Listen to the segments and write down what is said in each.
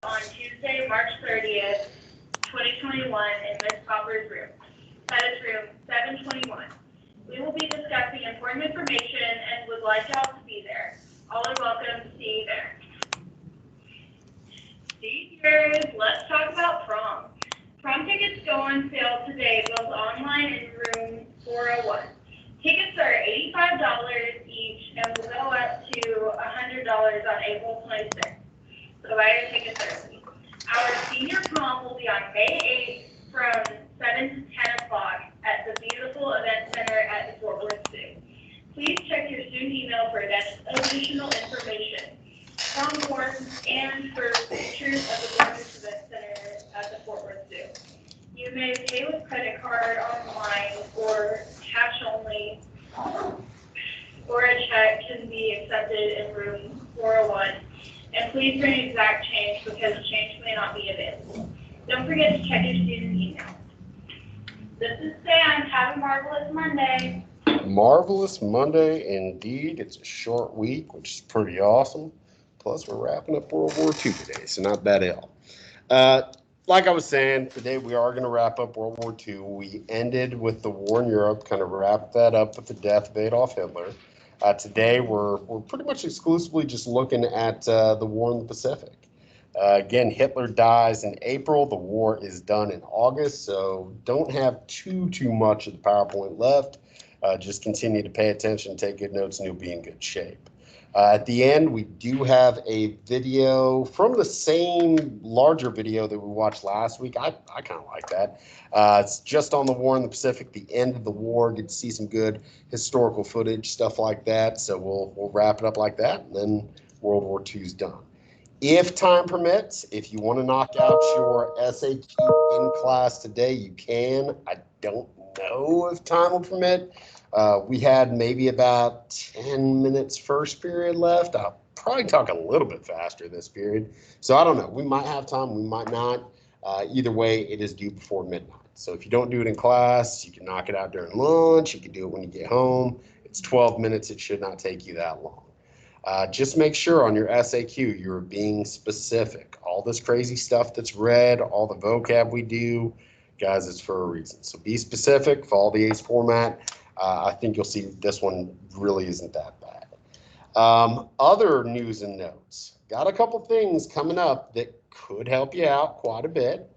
on Tuesday, March 30th, 2021 in Ms. Popper's room. That is room 721. We will be discussing important information and would like y'all to be there. All are welcome to see you there. Seniors, let's talk about prom. Prom tickets go on sale today, both online and room 401. Tickets are $85 each and will go up to $100 on April 26th. So buy your tickets early. Our senior prom will be on May 8th from 7 to 10 o'clock at the beautiful event center at the Fort Worth Zoo. Please check your student email for additional information, prom forms, and for pictures of the gorgeous event center at the Fort Worth Zoo. You may pay with credit card online or cash only, or a check can be accepted in room 401. And please bring exact change because change may not be available. Don't forget to check your student email. This is Sam. Have a marvelous Monday. Marvelous Monday indeed. It's a short week, which is pretty awesome. Plus, we're wrapping up World War II today, so not bad at all. Like I was saying, today we are going to wrap up World War II. We ended with the war in Europe, kind of wrapped that up with the death of Adolf Hitler. Today we're pretty much exclusively just looking at the war in the Pacific. Again, Hitler dies in April. The war is done in August, so don't have too much of the PowerPoint left. Just continue to pay attention, take good notes, and you'll be in good shape. At the end, we do have a video from the same larger video that we watched last week. I kind of like that. It's just on the war in the Pacific, the end of the war. Get to see some good historical footage, stuff like that. So we'll wrap it up like that, and then World War II is done. If time permits, if you want to knock out your SAQ in class today, you can. I don't know if time will permit. We had maybe about 10 minutes first period left. I'll probably talk a little bit faster this period. So I don't know. We might have time. We might not. Either way, it is due before midnight. So if you don't do it in class, you can knock it out during lunch. You can do it when you get home. It's 12 minutes. It should not take you that long. Just make sure on your SAQ you're being specific. All this crazy stuff that's read, all the vocab we do, guys, it's for a reason. So be specific, follow the ACE format. I think you'll see this one really isn't that bad. Other news and notes. Got a couple things coming up that could help you out quite a bit.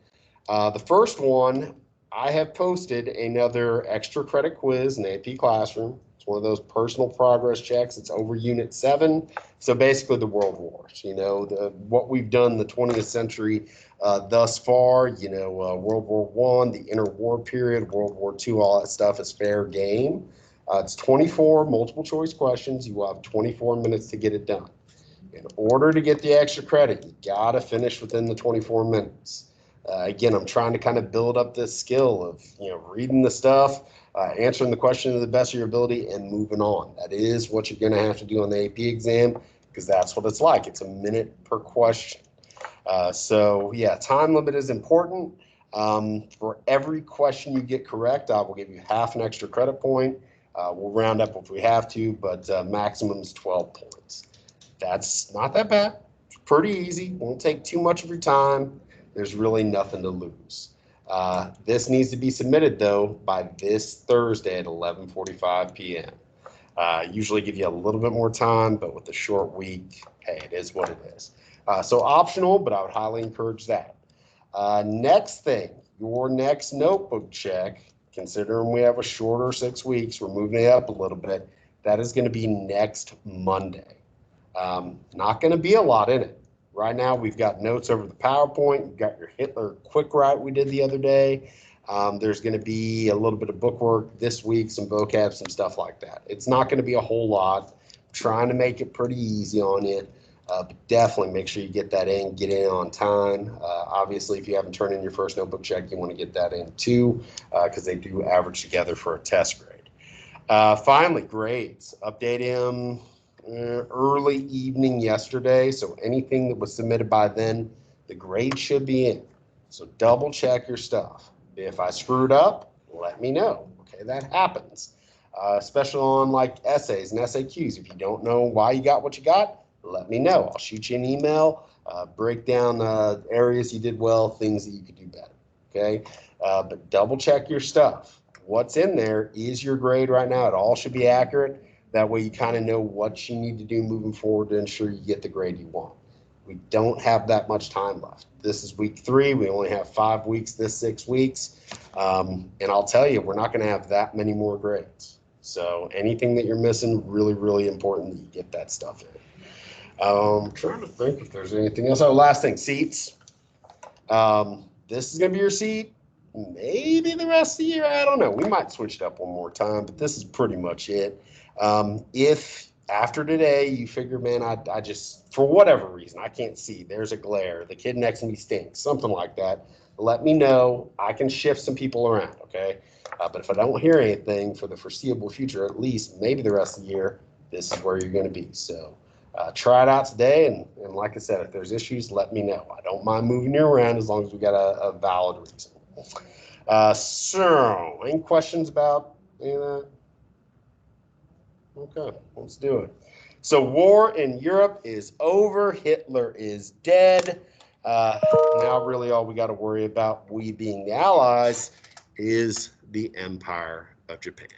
The first one, I have posted another extra credit quiz in AP Classroom. It's one of those personal progress checks. It's over Unit 7. So basically the world wars, what we've done in the 20th century thus far, World War I, the interwar period, World War II, all that stuff is fair game. It's 24 multiple choice questions. You will have 24 minutes to get it done. In order to get the extra credit, you got to finish within the 24 minutes. Again, I'm trying to kind of build up this skill of, reading the stuff, answering the question to the best of your ability and moving on. That is what you're going to have to do on the AP exam because that's what it's like. It's a minute per question. So yeah, time limit is important. For every question you get correct, I will give you half an extra credit point. We'll round up if we have to, but maximum is 12 points. That's not that bad. It's pretty easy. Won't take too much of your time. There's really nothing to lose. This needs to be submitted, though, by this Thursday at 11:45 p.m. Usually give you a little bit more time, but with a short week, hey, it is what it is. So optional, but I would highly encourage that. Next thing, your next notebook check, considering we have a shorter 6 weeks, we're moving it up a little bit, that is going to be next Monday. Not going to be a lot in it. Right now, we've got notes over the PowerPoint. You've got your Hitler quick write we did the other day. There's going to be a little bit of bookwork this week, some vocab, some stuff like that. It's not going to be a whole lot. I'm trying to make it pretty easy on you, but definitely make sure you get that in, get in on time. Obviously, if you haven't turned in your first notebook check, you want to get that in too, because they do average together for a test grade. Finally, grades. Update him early evening yesterday, so anything that was submitted by then, the grade should be in. So double check your stuff. If I screwed up, let me know. Okay, that happens, especially on like essays and SAQs. If you don't know why you got what you got, let me know. I'll shoot you an email, break down areas you did well, things that you could do better. Okay, but double check your stuff. What's in there is your grade right now. It all should be accurate. That way you kind of know what you need to do moving forward to ensure you get the grade you want. We don't have that much time left. This is week 3. We only have 5 weeks this 6 weeks. And I'll tell you, we're not going to have that many more grades. So anything that you're missing, really, really important that you get that stuff in. I'm trying to think if there's anything else. Oh, last thing, seats. This is going to be your seat. Maybe the rest of the year, I don't know. We might switch it up one more time, but this is pretty much it. If after today you figure, man, I just, for whatever reason, I can't see, there's a glare, the kid next to me stinks, something like that, let me know. I can shift some people around, okay? But if I don't hear anything for the foreseeable future, at least maybe the rest of the year, this is where you're going to be. So try it out today. And like I said, if there's issues, let me know. I don't mind moving you around as long as we got a valid reason. So any questions about any of that? Okay, let's do it. So war in Europe is over. Hitler is dead. Now really all we got to worry about, we being the Allies, is the Empire of Japan.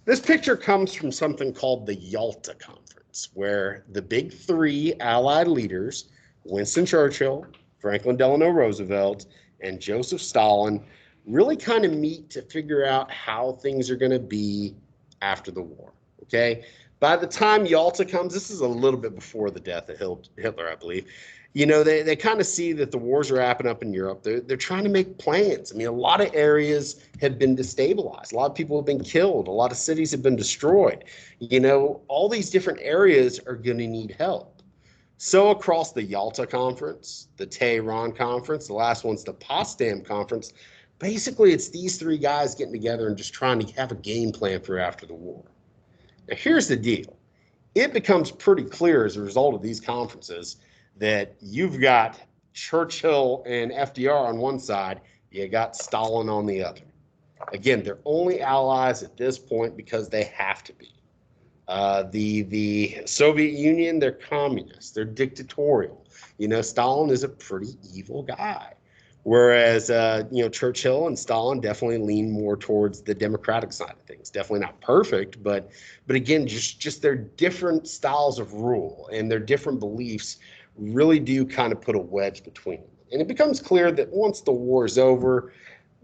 This picture comes from something called the Yalta Conference, where the big 3 Allied leaders, Winston Churchill, Franklin Delano Roosevelt, and Joseph Stalin, really kind of meet to figure out how things are going to be after the war, okay? By the time Yalta comes, this is a little bit before the death of Hitler, I believe. You know, they kind of see that the wars are wrapping up in Europe. They're trying to make plans. I mean, a lot of areas have been destabilized. A lot of people have been killed. A lot of cities have been destroyed. You know, all these different areas are going to need help. So across the Yalta Conference, the Tehran Conference, the last one's the Potsdam Conference, basically it's these 3 guys getting together and just trying to have a game plan for after the war. Now, here's the deal. It becomes pretty clear as a result of these conferences that you've got Churchill and FDR on one side, you got Stalin on the other. Again, they're only allies at this point because they have to be. The Soviet Union, they're communists, they're dictatorial. You know, Stalin is a pretty evil guy. Whereas, you know, Churchill and Stalin definitely lean more towards the democratic side of things. Definitely not perfect, but again, just their different styles of rule and their different beliefs really do kind of put a wedge between them. And it becomes clear that once the war is over,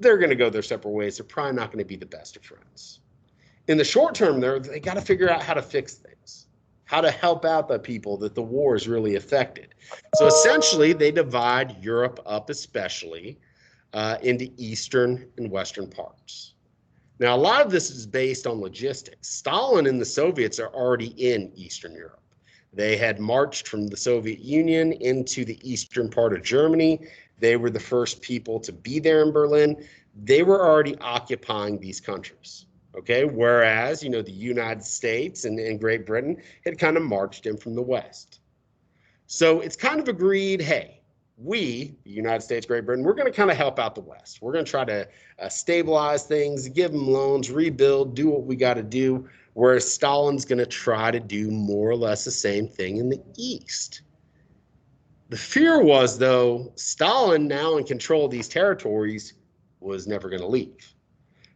they're going to go their separate ways. They're probably not going to be the best of friends. In the short term, they got to figure out how to fix things, how to help out the people that the war has really affected. So essentially, they divide Europe up especially into Eastern and Western parts. Now, a lot of this is based on logistics. Stalin and the Soviets are already in Eastern Europe. They had marched from the Soviet Union into the eastern part of Germany. They were the first people to be there in Berlin. They were already occupying these countries. Okay, whereas, you know, the United States and Great Britain had kind of marched in from the West. So it's kind of agreed, hey, we, the United States, Great Britain, we're going to kind of help out the West. We're going to try to stabilize things, give them loans, rebuild, do what we got to do, whereas Stalin's going to try to do more or less the same thing in the East. The fear was, though, Stalin, now in control of these territories, was never going to leave.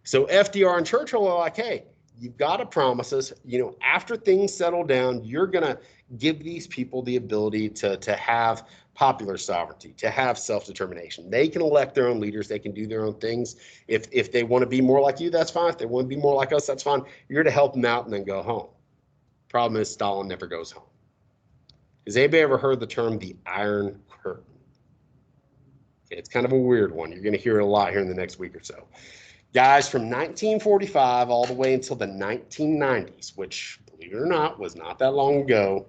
So FDR and Churchill are like, hey, you've got to promise us, you know, after things settle down, you're going to give these people the ability to have popular sovereignty, to have self-determination. They can elect their own leaders. They can do their own things. If they want to be more like you, that's fine. If they want to be more like us, that's fine. You're to help them out and then go home. Problem is, Stalin never goes home. Has anybody ever heard the term the Iron Curtain? Okay, it's kind of a weird one. You're going to hear it a lot here in the next week or so. Guys, from 1945 all the way until the 1990s, which, believe it or not, was not that long ago,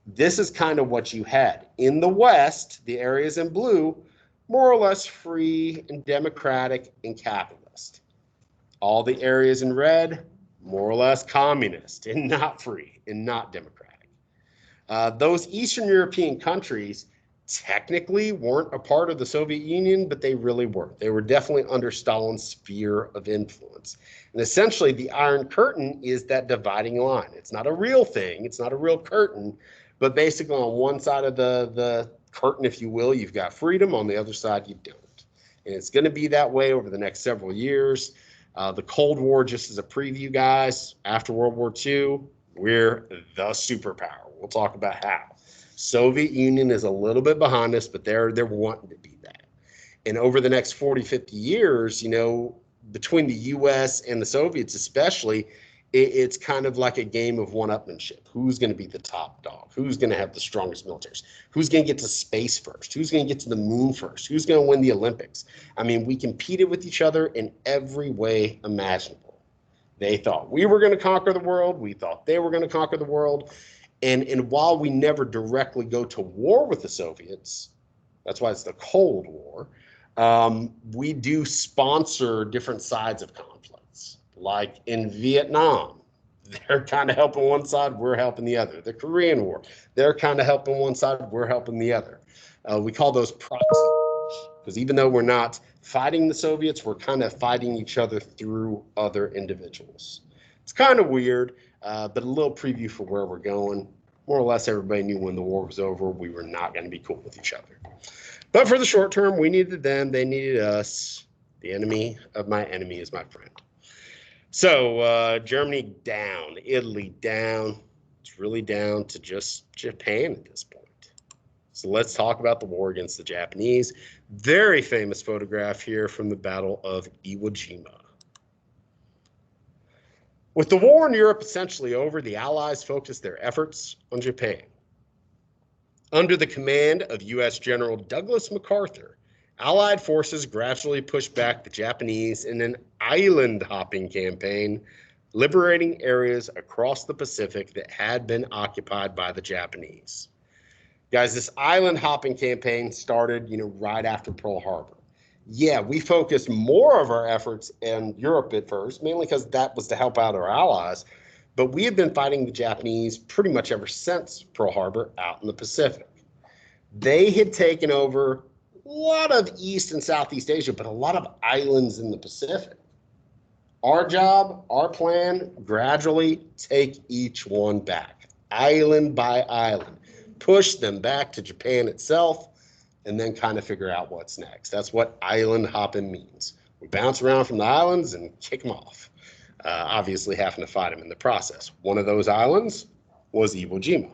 this is kind of what you had. In the West, the areas in blue, more or less free and democratic and capitalist. All the areas in red, more or less communist and not free and not democratic. Those Eastern European countries technically weren't a part of the Soviet Union, but they really weren't. They were definitely under Stalin's sphere of influence. And essentially, the Iron Curtain is that dividing line. It's not a real thing, it's not a real curtain, but basically, on one side of the curtain, if you will, you've got freedom, on the other side, you don't. And it's going to be that way over the next several years. The Cold War, just as a preview, guys, after World War II, we're the superpower. We'll talk about how. Soviet Union is a little bit behind us, but they're wanting to be that. And over the next 40, 50 years, you know, between the U.S. and the Soviets especially, it's kind of like a game of one-upmanship. Who's going to be the top dog? Who's going to have the strongest militaries? Who's going to get to space first? Who's going to get to the moon first? Who's going to win the Olympics? I mean, we competed with each other in every way imaginable. They thought we were going to conquer the world. We thought they were going to conquer the world. And while we never directly go to war with the Soviets, that's why it's the Cold War, we do sponsor different sides of conflicts. Like in Vietnam, they're kind of helping one side, we're helping the other. The Korean War, they're kind of helping one side, we're helping the other. We call those proxy wars, because even though we're not fighting the Soviets, we're kind of fighting each other through other individuals. It's kind of weird, but a little preview for where we're going. More or less, everybody knew when the war was over, we were not going to be cool with each other. But for the short term, we needed them, they needed us. The enemy of my enemy is my friend. So Germany down, Italy down. It's really down to just Japan at this point. So let's talk about the war against the Japanese. Very famous photograph here from the Battle of Iwo Jima. With the war in Europe essentially over, the Allies focused their efforts on Japan. Under the command of U.S. General Douglas MacArthur, Allied forces gradually pushed back the Japanese in an island-hopping campaign, liberating areas across the Pacific that had been occupied by the Japanese. Guys, this island-hopping campaign started, right after Pearl Harbor. Yeah, we focused more of our efforts in Europe at first, mainly because that was to help out our allies, but we have been fighting the Japanese pretty much ever since Pearl Harbor out in the Pacific. They had taken over a lot of East and Southeast Asia, but a lot of islands in the Pacific. Our job, our plan, gradually take each one back, island by island, push them back to Japan itself, and then kind of figure out what's next. That's what island hopping means. We bounce around from the islands and kick them off, obviously having to fight them in the process. One of those islands was Iwo Jima.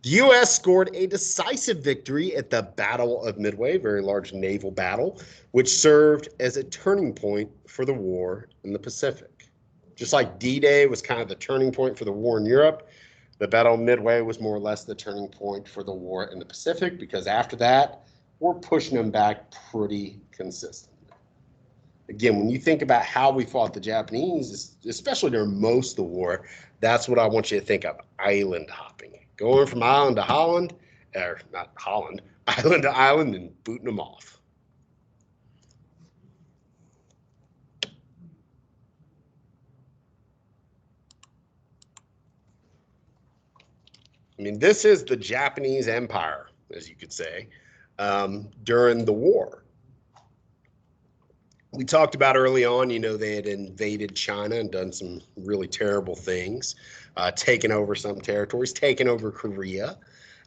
The U.S. scored a decisive victory at the Battle of Midway, a very large naval battle, which served as a turning point for the war in the Pacific. Just like D-Day was kind of the turning point for the war in Europe, the Battle of Midway was more or less the turning point for the war in the Pacific, because after that, we're pushing them back pretty consistently. Again, when you think about how we fought the Japanese, especially during most of the war, that's what I want you to think of, island hopping. Going from island to Holland, or not Holland, island to island and booting them off. I mean, this is the Japanese Empire, as you could say, during the war. We talked about early on, they had invaded China and done some really terrible things, taken over some territories, taken over Korea.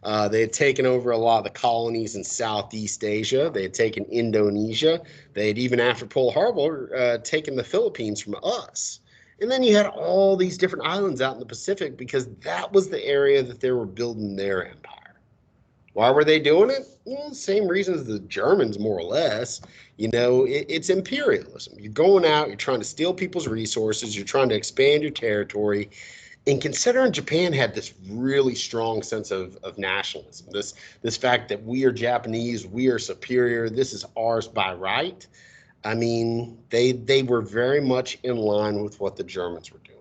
They had taken over a lot of the colonies in Southeast Asia. They had taken Indonesia. They had, even after Pearl Harbor, taken the Philippines from us. And then you had all these different islands out in the Pacific, because that was the area that they were building their empire. Why were they doing it? Well, the same reason as the Germans, more or less. It's imperialism. You're going out, you're trying to steal people's resources, you're trying to expand your territory. And considering Japan had this really strong sense of nationalism, this fact that we are Japanese, we are superior, this is ours by right. I mean, they were very much in line with what the Germans were doing.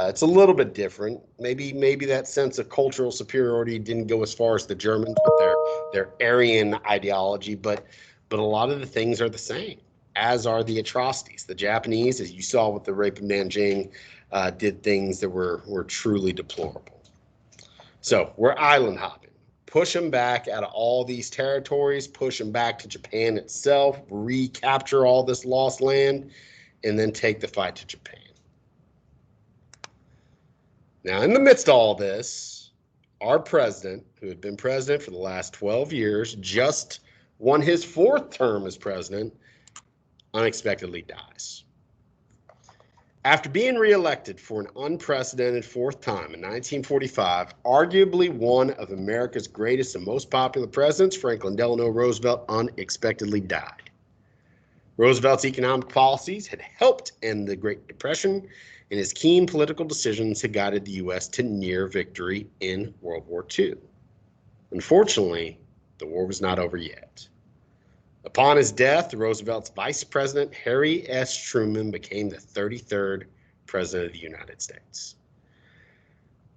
It's a little bit different. Maybe that sense of cultural superiority didn't go as far as the Germans with their Aryan ideology, but a lot of the things are the same, as are the atrocities. The Japanese, as you saw with the rape of Nanjing, did things that were truly deplorable. So we're island hopping. push them back out of all these territories, push them back to Japan itself, recapture all this lost land, and then take the fight to Japan. Now, in the midst of all this, our president, who had been president for the last 12 years, just won his 4th term as president, unexpectedly dies. After being reelected for an unprecedented 4th time in 1945, arguably one of America's greatest and most popular presidents, Franklin Delano Roosevelt, unexpectedly died. Roosevelt's economic policies had helped end the Great Depression, and his keen political decisions had guided the U.S. to near victory in World War II. Unfortunately, the war was not over yet. Upon his death, Roosevelt's Vice President, Harry S. Truman, became the 33rd President of the United States.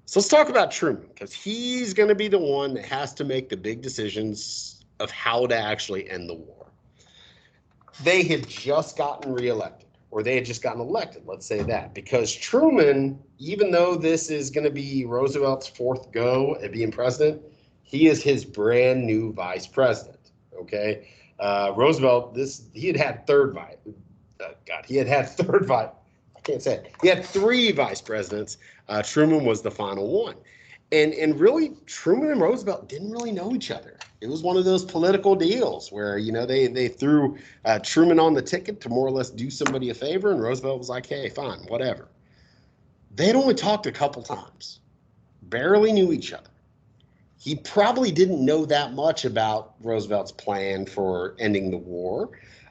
So let's talk about Truman, because he's going to be the one that has to make the big decisions of how to actually end the war. They had just gotten reelected, or they had just gotten elected, let's say that, because Truman, even though this is going to be Roosevelt's 4th go at being president, he is his brand new vice president, okay? Roosevelt, he had had 3 vice presidents. Truman was the final one. And really, Truman and Roosevelt didn't really know each other. It was one of those political deals where, you know, they threw Truman on the ticket to more or less do somebody a favor, and Roosevelt was like, hey, fine, whatever. They had only talked a couple times, barely knew each other. He probably didn't know that much about Roosevelt's plan for ending the war.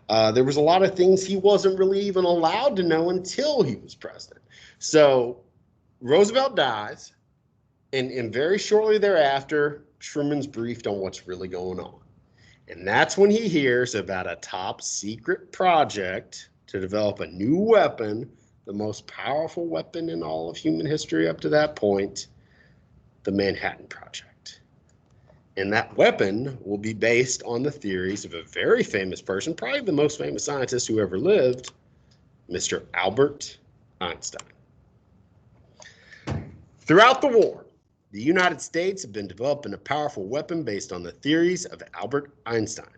There was a lot of things he wasn't really even allowed to know until he was president. So Roosevelt dies, and very shortly thereafter, Truman's briefed on what's really going on. And that's when he hears about a top secret project to develop a new weapon, the most powerful weapon in all of human history up to that point, the Manhattan Project. And that weapon will be based on the theories of a very famous person, probably the most famous scientist who ever lived, Mr. Albert Einstein. Throughout the war, the United States had been developing a powerful weapon based on the theories of Albert Einstein.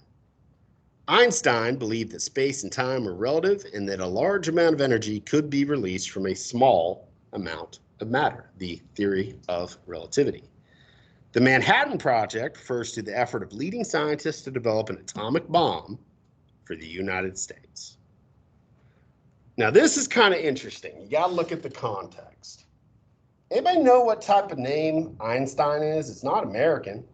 Einstein believed that space and time were relative and that a large amount of energy could be released from a small amount of matter, the theory of relativity. The Manhattan Project refers to the effort of leading scientists to develop an atomic bomb for the United States. Now, this is kind of interesting. You got to look at the context. Anybody know what type of name Einstein is? It's not American.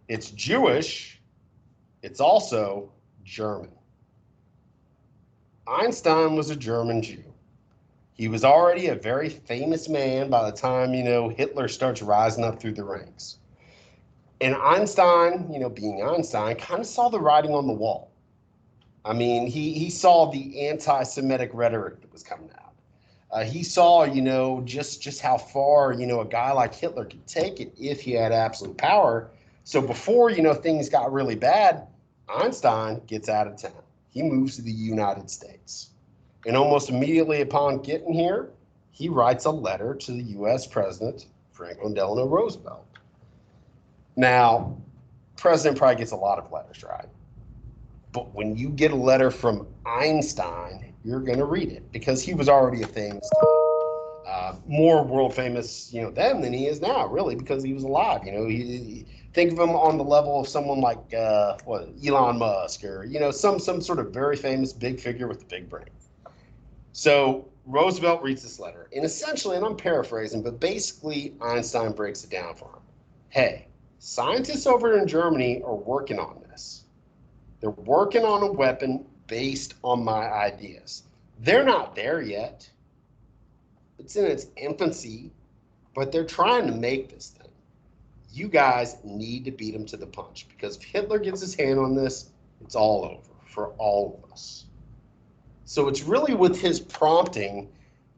It's Jewish. It's also German. Einstein was a German Jew. He was already a very famous man by the time, Hitler starts rising up through the ranks. And Einstein, being Einstein, kind of saw the writing on the wall. I mean, he saw the anti-Semitic rhetoric that was coming out. He saw, just how far, a guy like Hitler could take it if he had absolute power. So before, things got really bad, Einstein gets out of town. He moves to the United States. And almost immediately upon getting here, he writes a letter to the U.S. President, Franklin Delano Roosevelt. Now, President probably gets a lot of letters, right? But when you get a letter from Einstein, you're going to read it because he was already a famous, more world famous, then than he is now, really, because he was alive. Think of him on the level of someone like Elon Musk or some sort of very famous big figure with a big brain. So Roosevelt reads this letter, and essentially, and I'm paraphrasing, but basically Einstein breaks it down for him. Hey, scientists over in Germany are working on this. They're working on a weapon based on my ideas. They're not there yet. It's in its infancy, but they're trying to make this thing. You guys need to beat them to the punch, because if Hitler gets his hand on this, it's all over for all of us. So it's really with his prompting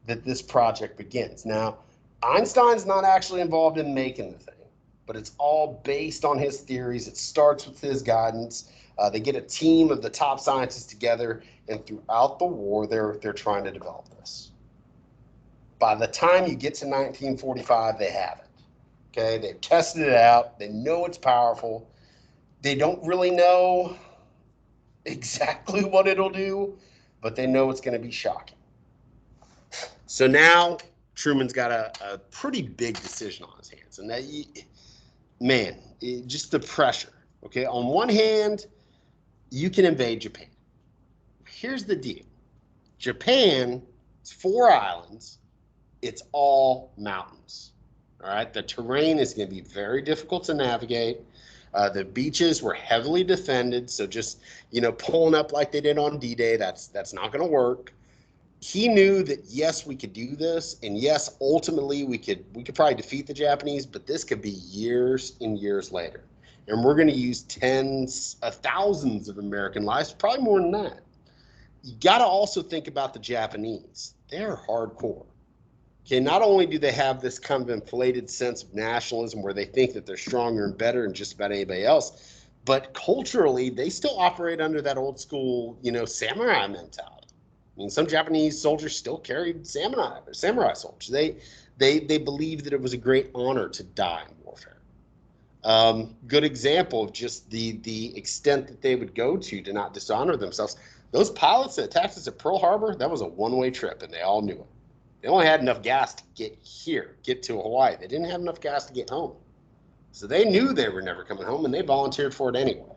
that this project begins. Now, Einstein's not actually involved in making the thing, but it's all based on his theories. It starts with his guidance. They get a team of the top scientists together, and throughout the war, they're trying to develop this. By the time you get to 1945, they have it. Okay, they've tested it out. They know it's powerful. They don't really know exactly what it'll do, but they know it's going to be shocking. So now Truman's got a pretty big decision on his hands, and that, man, just the pressure. Okay, on one hand, you can invade Japan. Here's the deal: Japan, it's 4 islands. It's all mountains. All right, the terrain is going to be very difficult to navigate. The beaches were heavily defended, so just pulling up like they did on D-Day, that's not going to work. He knew that yes, we could do this, and yes, ultimately we could probably defeat the Japanese, but this could be years and years later, and we're going to use tens of thousands of American lives, probably more than that. You got to also think about the Japanese. They're hardcore. Okay, not only do they have this kind of inflated sense of nationalism where they think that they're stronger and better than just about anybody else, but culturally, they still operate under that old school, samurai mentality. I mean, some Japanese soldiers still carried samurai swords. They believed that it was a great honor to die in warfare. Good example of just the extent that they would go to not dishonor themselves. Those pilots that attacked us at Pearl Harbor, that was a one-way trip, and they all knew it. They only had enough gas to get to Hawaii. They didn't have enough gas to get home. So they knew they were never coming home, and they volunteered for it anyway.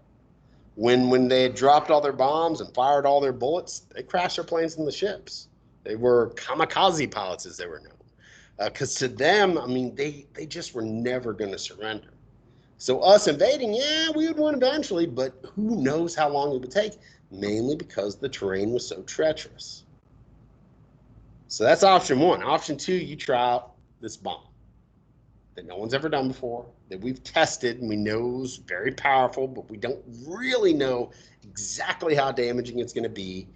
When they had dropped all their bombs and fired all their bullets, they crashed their planes and the ships. They were kamikaze pilots, as they were known. Because to them, I mean, they just were never going to surrender. So us invading, yeah, we would win eventually, but who knows how long it would take, mainly because the terrain was so treacherous. So that's option 1. Option 2, you try out this bomb that no one's ever done before, that we've tested and we know is very powerful, but we don't really know exactly how damaging it's going to be.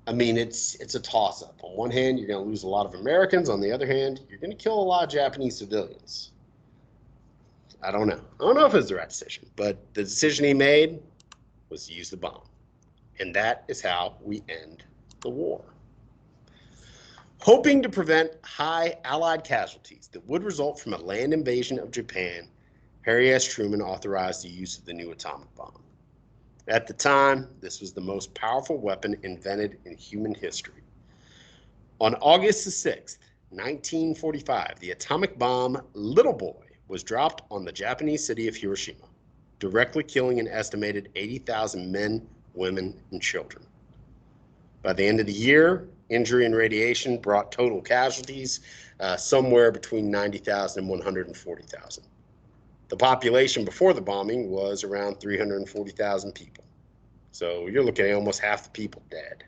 I mean, it's a toss-up. On one hand, you're going to lose a lot of Americans. On the other hand, you're going to kill a lot of Japanese civilians. I don't know. I don't know if it was the right decision, but the decision he made was to use the bomb. And that is how we end the war. Hoping to prevent high Allied casualties that would result from a land invasion of Japan, Harry S. Truman authorized the use of the new atomic bomb. At the time, this was the most powerful weapon invented in human history. On August the 6th, 1945, the atomic bomb Little Boy was dropped on the Japanese city of Hiroshima, directly killing an estimated 80,000 men, women, and children. By the end of the year, injury and radiation brought total casualties somewhere between 90,000 and 140,000. The population before the bombing was around 340,000 people. So you're looking at almost half the people dead.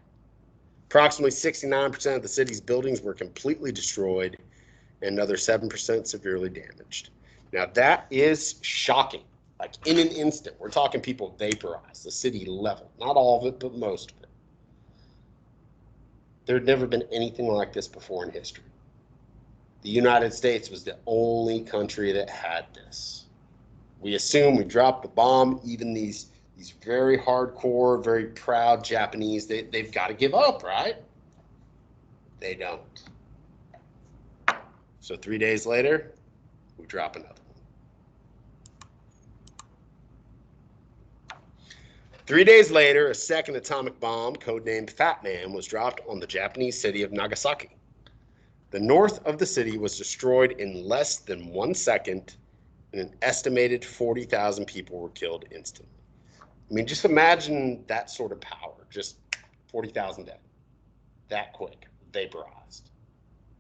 Approximately 69% of the city's buildings were completely destroyed and another 7% severely damaged. Now that is shocking. Like in an instant, we're talking people vaporized, the city leveled. Not all of it, but most of it. There had never been anything like this before in history. The United States was the only country that had this. We assume we dropped the bomb. Even these very hardcore, very proud Japanese, they've got to give up, right? They don't. So 3 days later, we drop another one. 3 days later, a second atomic bomb, codenamed Fat Man, was dropped on the Japanese city of Nagasaki. The north of the city was destroyed in less than 1 second, and an estimated 40,000 people were killed instantly. I mean, just imagine that sort of power, just 40,000 dead, that quick, vaporized.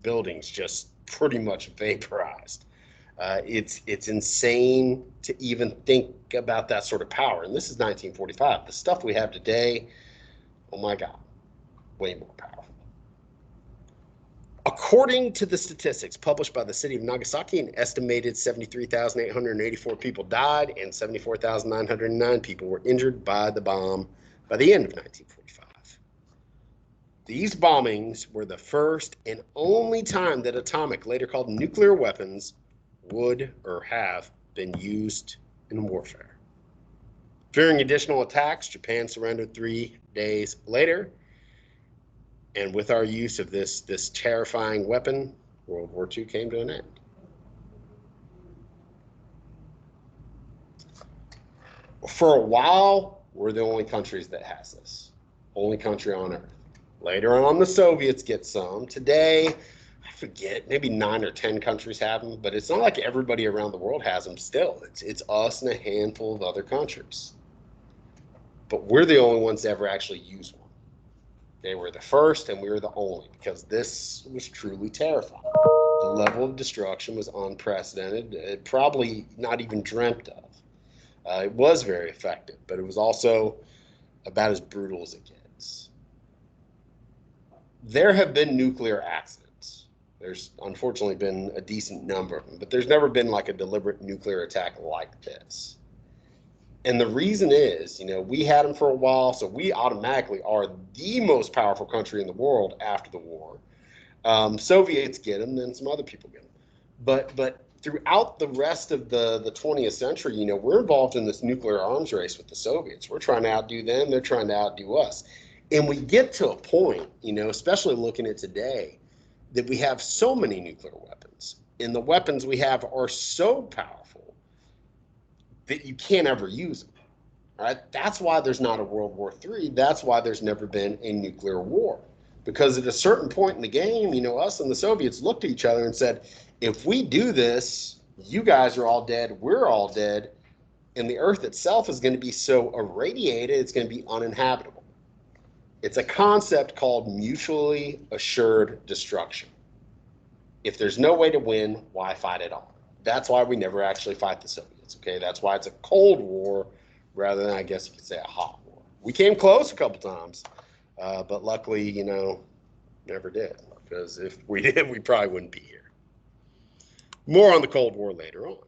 Buildings just pretty much vaporized. It's insane to even think about that sort of power. And this is 1945. The stuff we have today, oh my God, way more powerful. According to the statistics published by the city of Nagasaki, an estimated 73,884 people died and 74,909 people were injured by the bomb by the end of 1945. These bombings were the first and only time that atomic, later called nuclear weapons, would or have been used in warfare. Fearing additional attacks, Japan surrendered 3 days later. And with our use of this terrifying weapon, World War II came to an end. For a while, we're the only countries that has this. Only country on earth. Later on, the Soviets get some. Today, I forget, maybe 9 or 10 countries have them, but it's not like everybody around the world has them still. It's us and a handful of other countries. But we're the only ones to ever actually use one. They were the first and we were the only, because this was truly terrifying. The level of destruction was unprecedented, probably not even dreamt of. It was very effective, but it was also about as brutal as it gets. There have been nuclear accidents. There's unfortunately been a decent number of them, but there's never been like a deliberate nuclear attack like this. And the reason is, we had them for a while, so we automatically are the most powerful country in the world after the war. Soviets get them, then some other people get them. But throughout the rest of the 20th century, we're involved in this nuclear arms race with the Soviets. We're trying to outdo them. They're trying to outdo us. And we get to a point, especially looking at today, that we have so many nuclear weapons. And the weapons we have are so powerful that you can't ever use them. All right? That's why there's not a World War III. That's why there's never been a nuclear war. Because at a certain point in the game, us and the Soviets looked at each other and said, if we do this, you guys are all dead, we're all dead, and the Earth itself is going to be so irradiated, it's going to be uninhabitable. It's a concept called mutually assured destruction. If there's no way to win, why fight at all? That's why we never actually fight the Soviets, okay? That's why it's a Cold War rather than, I guess you could say, a hot war. We came close a couple times. But luckily, never did. Because if we did, we probably wouldn't be here. More on the Cold War later on.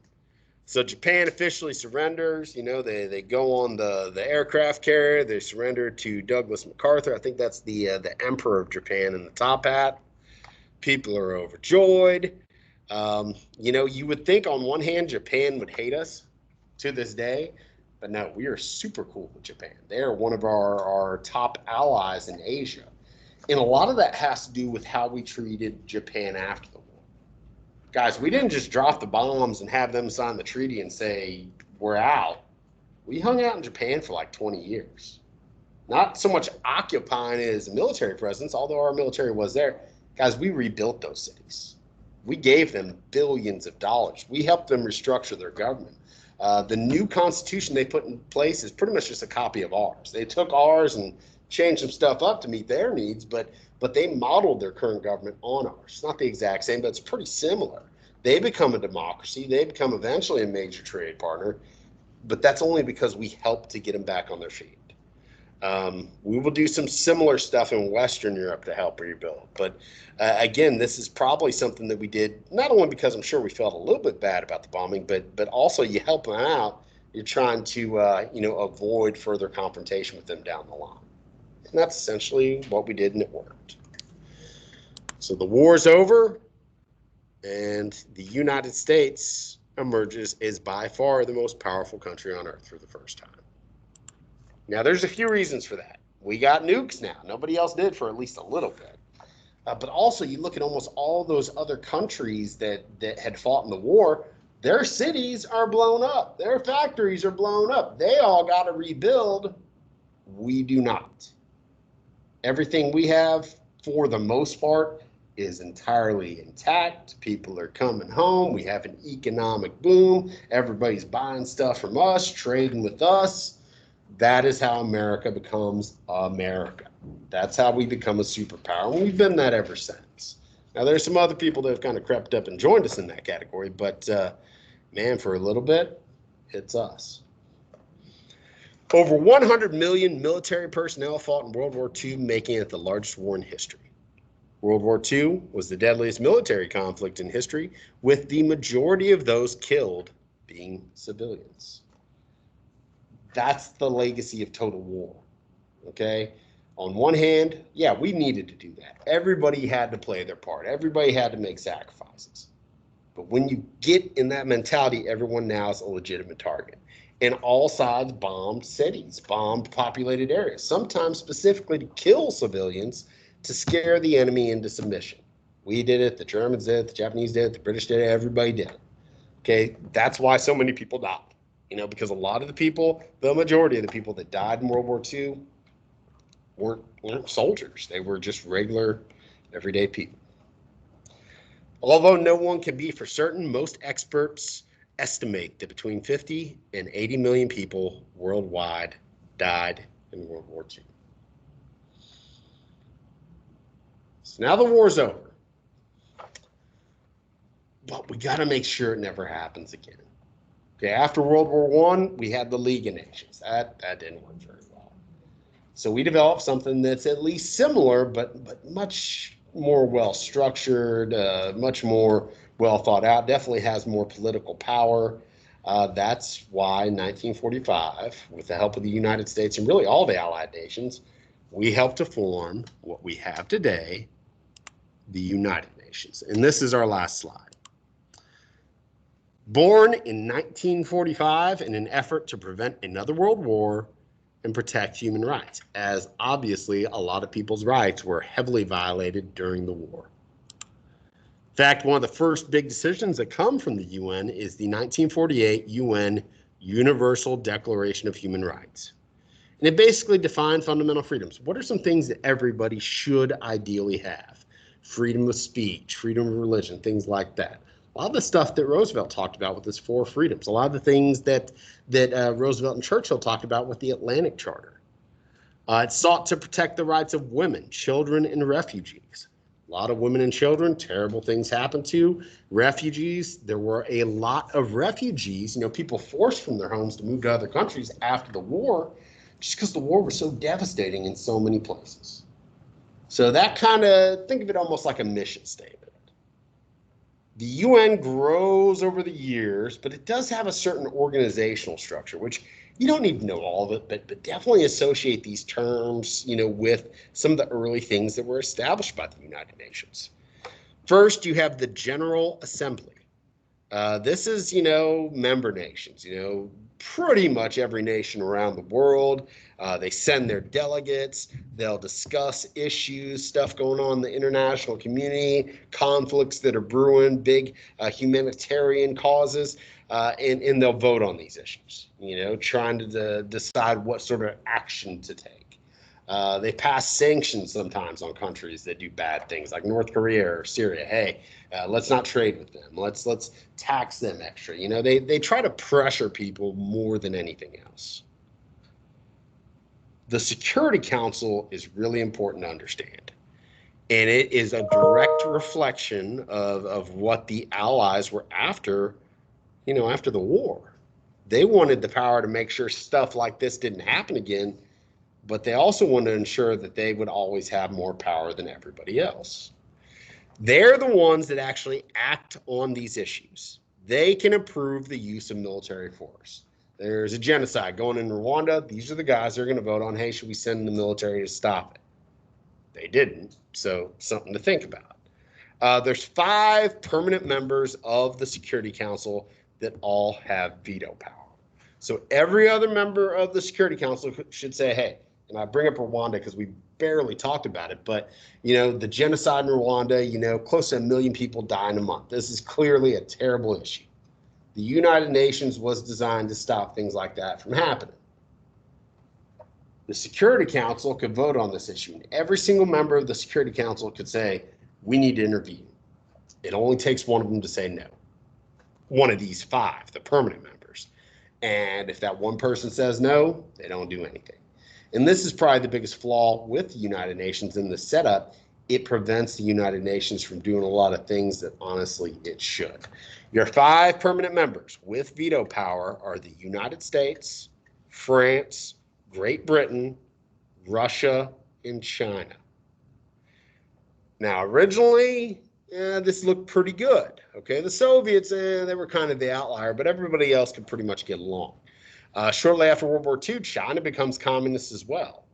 So Japan officially surrenders. They go on the aircraft carrier. They surrender to Douglas MacArthur. I think that's the Emperor of Japan in the top hat. People are overjoyed. You would think on one hand Japan would hate us to this day. But no, we are super cool with Japan. They are one of our top allies in Asia. And a lot of that has to do with how we treated Japan after the war. Guys, we didn't just drop the bombs and have them sign the treaty and say, we're out. We hung out in Japan for like 20 years. Not so much occupying it as a military presence, although our military was there. Guys, we rebuilt those cities. We gave them billions of dollars. We helped them restructure their government. The new constitution they put in place is pretty much just a copy of ours. They took ours and changed some stuff up to meet their needs, but they modeled their current government on ours. It's not the exact same, but it's pretty similar. They become a democracy. They become eventually a major trade partner, but that's only because we helped to get them back on their feet. We will do some similar stuff in Western Europe to help rebuild. But again, this is probably something that we did not only because I'm sure we felt a little bit bad about the bombing, but also you help them out. You're trying to avoid further confrontation with them down the line. And that's essentially what we did, and it worked. So the war's over, and the United States emerges as by far the most powerful country on earth for the first time. Now, there's a few reasons for that. We got nukes now. Nobody else did for at least a little bit. But also, you look at almost all those other countries that had fought in the war, their cities are blown up. Their factories are blown up. They all got to rebuild. We do not. Everything we have, for the most part, is entirely intact. People are coming home. We have an economic boom. Everybody's buying stuff from us, trading with us. That is how America becomes America. That's how we become a superpower. And we've been that ever since. Now, there's some other people that have kind of crept up and joined us in that category, but man, for a little bit, it's us. Over 100 million military personnel fought in World War II, making it the largest war in history. World War II was the deadliest military conflict in history, with the majority of those killed being civilians. That's the legacy of total war, okay? On one hand, yeah, we needed to do that. Everybody had to play their part. Everybody had to make sacrifices. But when you get in that mentality, everyone now is a legitimate target. And all sides bombed cities, bombed populated areas, sometimes specifically to kill civilians to scare the enemy into submission. We did it, the Germans did it, the Japanese did it, the British did it, everybody did it. Okay, that's why so many people died. because a lot of the people, the majority of the people that died in World War II weren't soldiers. They were just regular, everyday people. Although no one can be for certain, most experts estimate that between 50 and 80 million people worldwide died in World War II. So now the war's over. But we got to make sure it never happens again. Okay, after World War I, we had the League of Nations. That didn't work very well. So we developed something that's at least similar, but much more well-structured, much more well thought out, definitely has more political power. That's why in 1945, with the help of the United States and really all the Allied nations, we helped to form what we have today, the United Nations. And this is our last slide. Born in 1945 in an effort to prevent another world war and protect human rights, as obviously a lot of people's rights were heavily violated during the war. In fact, one of the first big decisions that come from the UN is the 1948 UN Universal Declaration of Human Rights. And it basically defined fundamental freedoms. What are some things that everybody should ideally have? Freedom of speech, freedom of religion, things like that. A lot of the stuff that Roosevelt talked about with his 4 freedoms, a lot of the things that Roosevelt and Churchill talked about with the Atlantic Charter. It sought to protect the rights of women, children, and refugees. A lot of women and children, terrible things happened to. Refugees, there were a lot of refugees, people forced from their homes to move to other countries after the war, just because the war was so devastating in so many places. So that think of it almost like a mission statement. The UN grows over the years, but it does have a certain organizational structure, which you don't need to know all of it, but definitely associate these terms, with some of the early things that were established by the United Nations. First, you have the General Assembly. This is, member nations, pretty much every nation around the world. They send their delegates. They'll discuss issues, stuff going on in the international community, conflicts that are brewing, big humanitarian causes, and they'll vote on these issues, trying to decide what sort of action to take. They pass sanctions sometimes on countries that do bad things, like North Korea or Syria. Hey, let's not trade with them. Let's tax them extra. They try to pressure people more than anything else. The Security Council is really important to understand. And it is a direct reflection of what the Allies were after, after the war. They wanted the power to make sure stuff like this didn't happen again, but they also wanted to ensure that they would always have more power than everybody else. They're the ones that actually act on these issues. They can approve the use of military force. There's a genocide going in Rwanda. These are the guys that are going to vote on, hey, should we send the military to stop it? They didn't, so something to think about. There's 5 permanent members of the Security Council that all have veto power. So every other member of the Security Council should say, hey, and I bring up Rwanda because we barely talked about it, but, the genocide in Rwanda, close to 1 million people die in a month. This is clearly a terrible issue. The United Nations was designed to stop things like that from happening. The Security Council could vote on this issue, and every single member of the Security Council could say, we need to intervene. It only takes one of them to say no. One of these 5, the permanent members. And if that one person says no, they don't do anything. And this is probably the biggest flaw with the United Nations in the setup. It prevents the United Nations from doing a lot of things that honestly it should. Your 5 permanent members with veto power are the United States, France, Great Britain, Russia, and China. Now, originally, this looked pretty good. Okay, the Soviets, they were kind of the outlier, but everybody else could pretty much get along. Shortly after World War II, China becomes communist as well.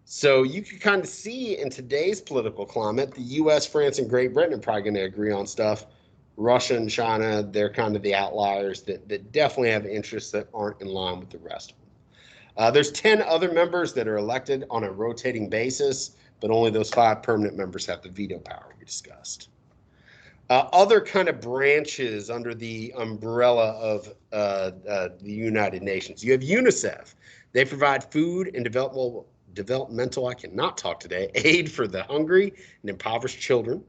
So you can kind of see in today's political climate, the U.S., France, and Great Britain are probably going to agree on stuff. Russia and China, they're kind of the outliers that definitely have interests that aren't in line with the rest of them. There's 10 other members that are elected on a rotating basis, but only those 5 permanent members have the veto power we discussed. Other kind of branches under the umbrella of the United Nations. You have UNICEF. They provide food and developmental, I cannot talk today, aid for the hungry and impoverished children.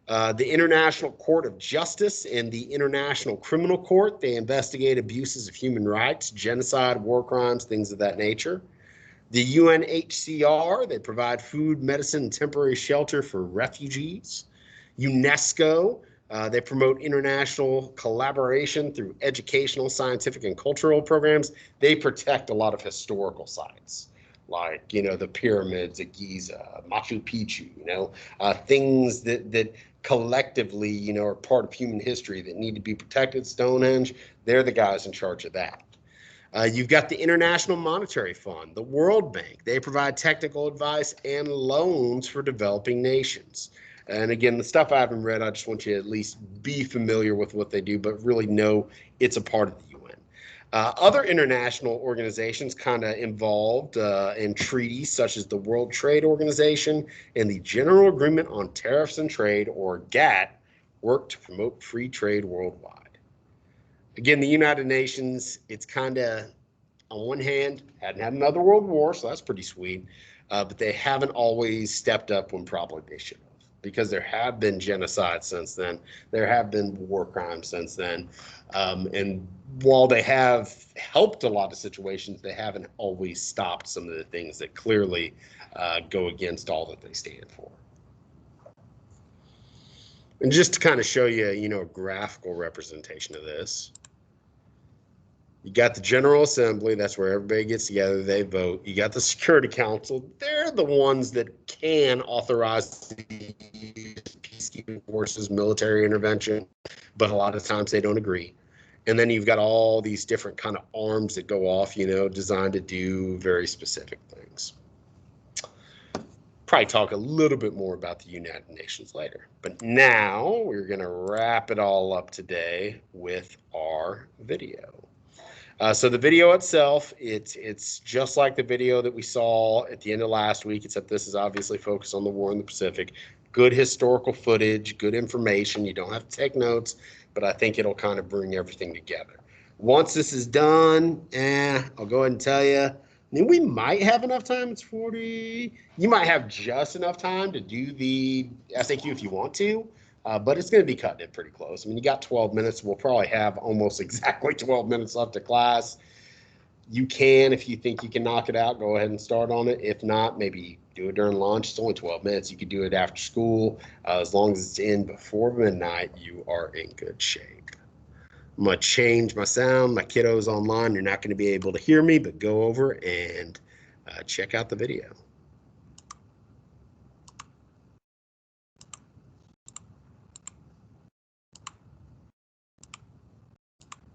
The International Court of Justice and the International Criminal Court, they investigate abuses of human rights, genocide, war crimes, things of that nature. The UNHCR, they provide food, medicine, and temporary shelter for refugees. UNESCO, they promote international collaboration through educational, scientific, and cultural programs. They protect a lot of historical sites, like, the pyramids at Giza, Machu Picchu, things that collectively, are part of human history that need to be protected. Stonehenge, they're the guys in charge of that. You've got the International Monetary Fund, the World Bank. They provide technical advice and loans for developing nations. And again, the stuff I haven't read, I just want you to at least be familiar with what they do, but really know it's a part of the UN. Other international organizations kind of involved in treaties such as the World Trade Organization and the General Agreement on Tariffs and Trade, or GATT, work to promote free trade worldwide. Again, the United Nations, it's kind of, on one hand, hadn't had another world war, so that's pretty sweet, but they haven't always stepped up when probably they should have, because there have been genocides since then. There have been war crimes since then. And while they have helped a lot of situations, they haven't always stopped some of the things that clearly go against all that they stand for. And just to kind of show you, a graphical representation of this, you got the General Assembly, that's where everybody gets together, they vote. You got the Security Council, they're the ones that can authorize the peacekeeping forces, military intervention, but a lot of times they don't agree. And then you've got all these different kind of arms that go off, designed to do very specific things. Probably talk a little bit more about the United Nations later. But now we're going to wrap it all up today with our video. So the video itself, it's just like the video that we saw at the end of last week, except this is obviously focused on the war in the Pacific. Good historical footage, good information. You don't have to take notes, but I think it'll kind of bring everything together. Once this is done, I'll go ahead and tell you, we might have enough time. It's 40. You might have just enough time to do the SAQ if you want to. But it's going to be cutting it pretty close. You got 12 minutes. We'll probably have almost exactly 12 minutes left to class. You can, if you think you can knock it out, go ahead and start on it. If not, maybe do it during lunch. It's only 12 minutes. You could do it after school. As long as it's in before midnight, you are in good shape. I'm going to change my sound. My kiddo's online. You're not going to be able to hear me, but go over and check out the video.